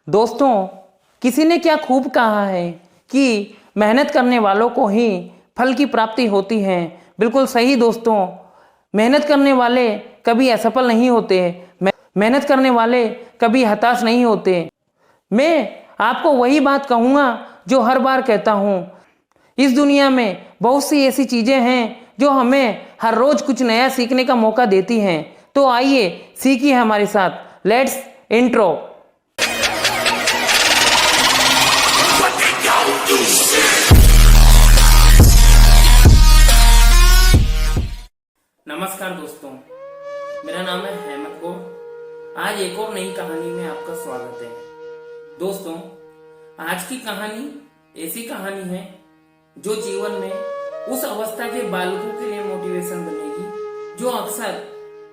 दोस्तों, किसी ने क्या खूब कहा है कि मेहनत करने वालों को ही फल की प्राप्ति होती है। बिल्कुल सही दोस्तों, मेहनत करने वाले कभी असफल नहीं होते। मेहनत करने वाले कभी हताश नहीं होते। मैं आपको वही बात कहूँगा जो हर बार कहता हूँ। इस दुनिया में बहुत सी ऐसी चीज़ें हैं जो हमें हर रोज कुछ नया सीखने का मौका देती हैं। तो आइए सीखिए हमारे साथ। Let's intro. नमस्कार दोस्तों, मेरा नाम है हेमंत कौर। आज एक और नई कहानी में आपका स्वागत है। दोस्तों, आज की कहानी ऐसी कहानी है जो जीवन में उस अवस्था के बालकों के लिए मोटिवेशन बनेगी जो अक्सर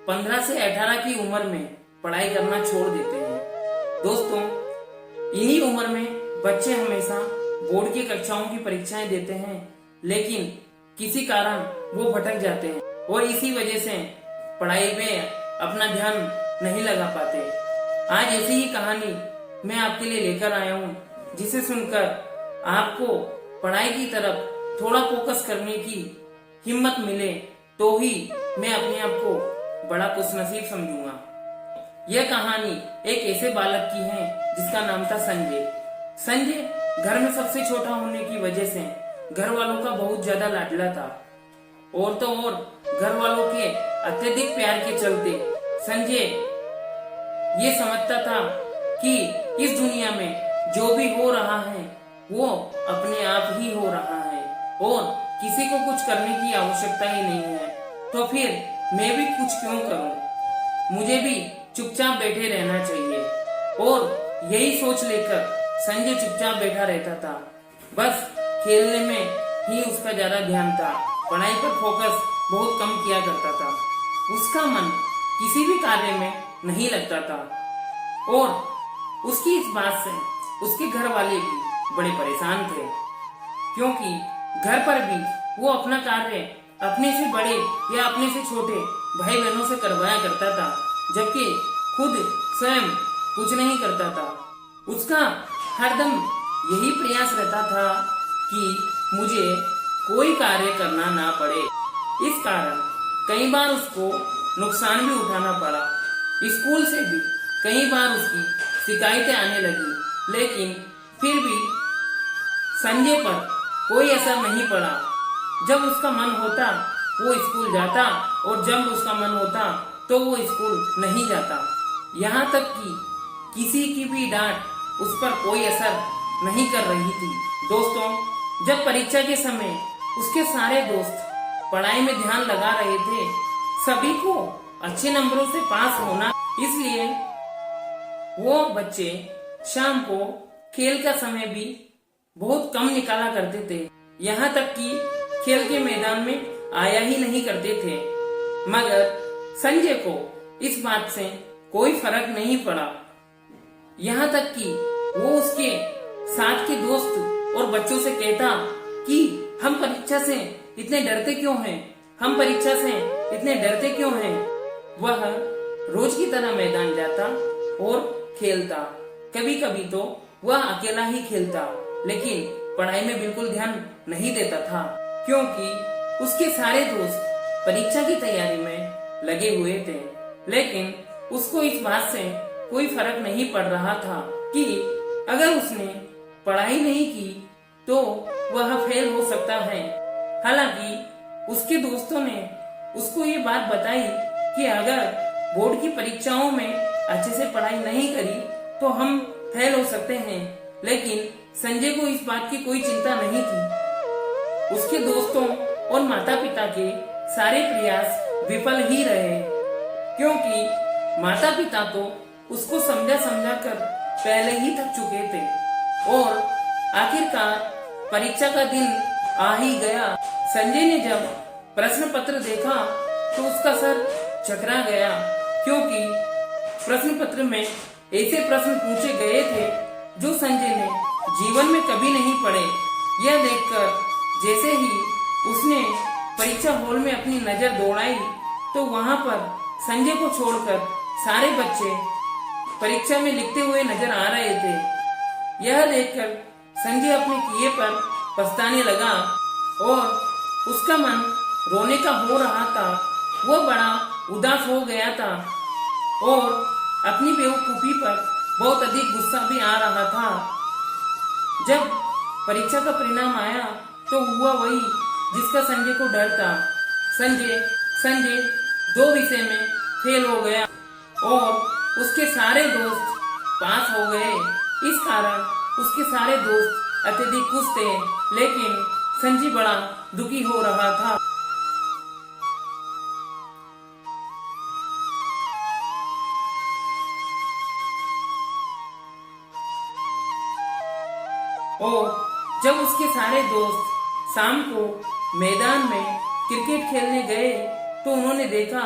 15 से 18 की उम्र में पढ़ाई करना छोड़ देते हैं। दोस्तों, इन्हीं उम्र में बच्चे हमेशा बोर्ड की कक्षाओं की परीक्षाएं देते हैं, लेकिन किसी कारण वो भटक जाते हैं और इसी वजह से पढ़ाई में अपना ध्यान नहीं लगा पाते। आज ऐसी ही कहानी मैं आपके लिए लेकर आया हूँ, जिसे सुनकर आपको पढ़ाई की तरफ थोड़ा फोकस करने की हिम्मत मिले तो ही मैं अपने आप को बड़ा खुशनसीब समझूंगा। यह कहानी एक ऐसे बालक की है जिसका नाम था संजय। संजय घर में सबसे छोटा होने की वजह से घर वालों का बहुत ज्यादा लाडला था। और तो और घर वालों के अत्यधिक प्यार के चलते संजय ये समझता था कि इस दुनिया में जो भी हो रहा है वो अपने आप ही हो रहा है और किसी को कुछ करने की आवश्यकता ही नहीं है। तो फिर मैं भी कुछ क्यों करूं, मुझे भी चुपचाप बैठे रहना चाहिए। और यही सोच लेकर संजय चुपचाप बैठा रहता था। बस खेलने में ही उसका ज्यादा ध्यान था, पढ़ाई पर फोकस बहुत कम किया करता था। उसका मन किसी भी कार्य में नहीं लगता था और उसकी इस बात से उसके घर वाले भी बड़े परेशान थे, क्योंकि घर पर भी वो अपना कार्य अपने से बड़े या अपने से छोटे भाई बहनों से करवाया करता था, जबकि खुद स्वयं कुछ नहीं करता था। उसका हरदम यही प्रयास रहता था कि मुझे कोई कार्य करना ना पड़े। इस कारण कई बार उसको नुकसान भी उठाना पड़ा। स्कूल से भी कई बार उसकी शिकायतें आने लगी, लेकिन फिर भी संजय पर कोई असर नहीं पड़ा। जब उसका मन होता वो स्कूल जाता और जब उसका मन होता तो वो स्कूल नहीं जाता। यहाँ तक कि किसी की भी डांट उस पर कोई असर नहीं कर रही थी। दोस्तों, जब परीक्षा के समय उसके सारे दोस्त पढ़ाई में ध्यान लगा रहे थे, सभी को अच्छे नंबरों से पास होना, इसलिए वो बच्चे शाम को खेल का समय भी बहुत कम निकाला करते थे। यहाँ तक कि खेल के मैदान में आया ही नहीं करते थे। मगर संजय को इस बात से कोई फर्क नहीं पड़ा। यहाँ तक कि वो उसके साथ के दोस्त और बच्चों से कहता कि हम परीक्षा से इतने डरते क्यों हैं, हम परीक्षा से इतने डरते क्यों हैं। वह रोज की तरह मैदान जाता और खेलता। कभी कभी तो वह अकेला ही खेलता, लेकिन पढ़ाई में बिल्कुल ध्यान नहीं देता था, क्योंकि उसके सारे दोस्त परीक्षा की तैयारी में लगे हुए थे। लेकिन उसको इस बात से कोई फर्क नहीं पड़ रहा था कि अगर उसने पढ़ाई नहीं की तो वह फेल हो सकता है। हालांकि उसके दोस्तों ने उसको ये बात बताई कि अगर बोर्ड की परीक्षाओं में अच्छे से पढ़ाई नहीं करी तो हम फेल हो सकते हैं, लेकिन संजय को इस बात की कोई चिंता नहीं थी। उसके दोस्तों और माता पिता के सारे प्रयास विफल ही रहे, क्योंकि माता पिता तो उसको समझा समझा कर पहले ही थक चुके थे। और आखिरकार परीक्षा का दिन आ ही गया। संजय ने जब प्रश्न पत्र देखा तो उसका सर चकरा गया, क्योंकि प्रश्न पत्र में ऐसे प्रश्न पूछे गए थे जो संजय ने जीवन में कभी नहीं पढ़े। यह देखकर जैसे ही उसने परीक्षा हॉल में अपनी नजर दौड़ाई तो वहां पर संजय को छोड़कर सारे बच्चे परीक्षा में लिखते हुए नजर आ रहे थे। यह देखकर संजय अपने किए पर पछताने लगा और उसका मन रोने का हो रहा था। वह बड़ा उदास हो गया था और अपनी बेवकूफी पर बहुत अधिक गुस्सा भी आ रहा था। जब परीक्षा का परिणाम आया तो हुआ वही जिसका संजय को डर था। संजय 2 विषय में फेल हो गया और उसके सारे दोस्त पास हो गए। इस कारण उसके सारे दोस्त अत्यधिक खुश थे, लेकिन संजय बड़ा दुखी हो रहा था। और जब उसके सारे दोस्त शाम को मैदान में क्रिकेट खेलने गए तो उन्होंने देखा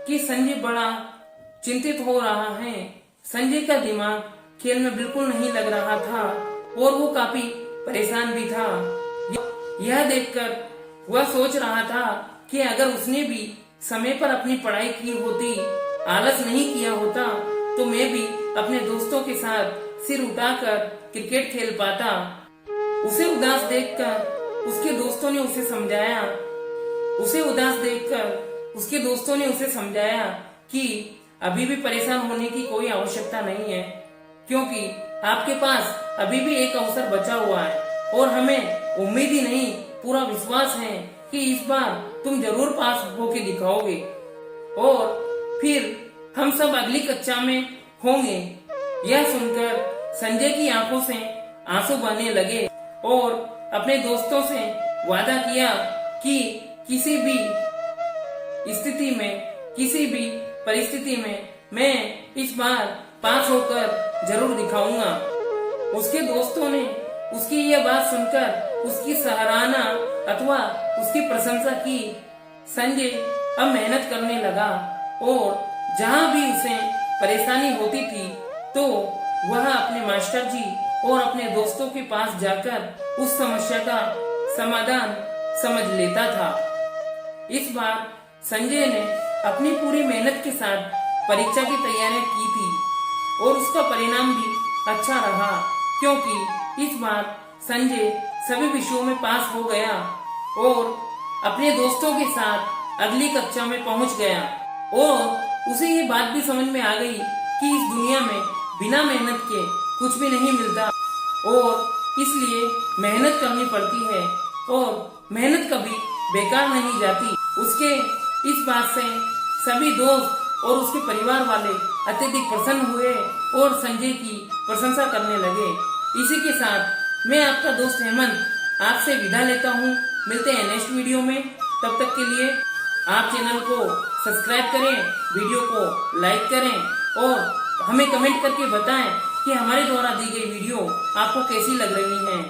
कि संजय बड़ा चिंतित हो रहा है। संजय का दिमाग खेल में बिल्कुल नहीं लग रहा था और वो काफी परेशान भी था। यह देखकर वह सोच रहा था कि अगर उसने भी समय पर अपनी पढ़ाई की होती, आलस नहीं किया होता, तो मैं भी अपने दोस्तों के साथ सिर उठाकर क्रिकेट खेल पाता। उसे उदास देखकर उसके दोस्तों ने उसे समझाया कि अभी भी परेशान होने की कोई आवश्यकता नहीं है, क्योंकि आपके पास अभी भी एक अवसर बचा हुआ है और हमें उम्मीद ही नहीं पूरा विश्वास है कि इस बार तुम जरूर पास होके दिखाओगे और फिर हम सब अगली कक्षा में होंगे। यह सुनकर संजय की आंखों से आंसू बहने लगे और अपने दोस्तों से वादा किया कि किसी भी स्थिति में, किसी भी परिस्थिति में मैं इस बार पास होकर जरूर दिखाऊंगा। उसके दोस्तों ने उसकी यह बात सुनकर उसकी सराहना अथवा उसकी प्रशंसा की। संजय अब मेहनत करने लगा और जहाँ भी उसे परेशानी होती थी तो वह अपने मास्टर जी और अपने दोस्तों के पास जाकर उस समस्या का समाधान समझ लेता था। इस बार संजय ने अपनी पूरी मेहनत के साथ परीक्षा की तैयारियां की थी और उसका परिणाम भी अच्छा रहा, क्योंकि इस बार संजय सभी विषयों में पास हो गया और अपने दोस्तों के साथ अगली कक्षा में पहुंच गया। और उसे ये बात भी समझ में आ गई कि इस दुनिया में बिना मेहनत के कुछ भी नहीं मिलता और इसलिए मेहनत करनी पड़ती है और मेहनत कभी बेकार नहीं जाती। उसके इस बात से सभी दोस्त और उसके परिवार वाले अत्यधिक प्रसन्न हुए और संजय की प्रशंसा करने लगे। इसी के साथ मैं आपका दोस्त हेमंत आपसे विदा लेता हूँ। मिलते हैं नेक्स्ट वीडियो में। तब तक के लिए आप चैनल को सब्सक्राइब करें, वीडियो को लाइक करें और हमें कमेंट करके बताएं कि हमारे द्वारा दी गई वीडियो आपको कैसी लग रही है।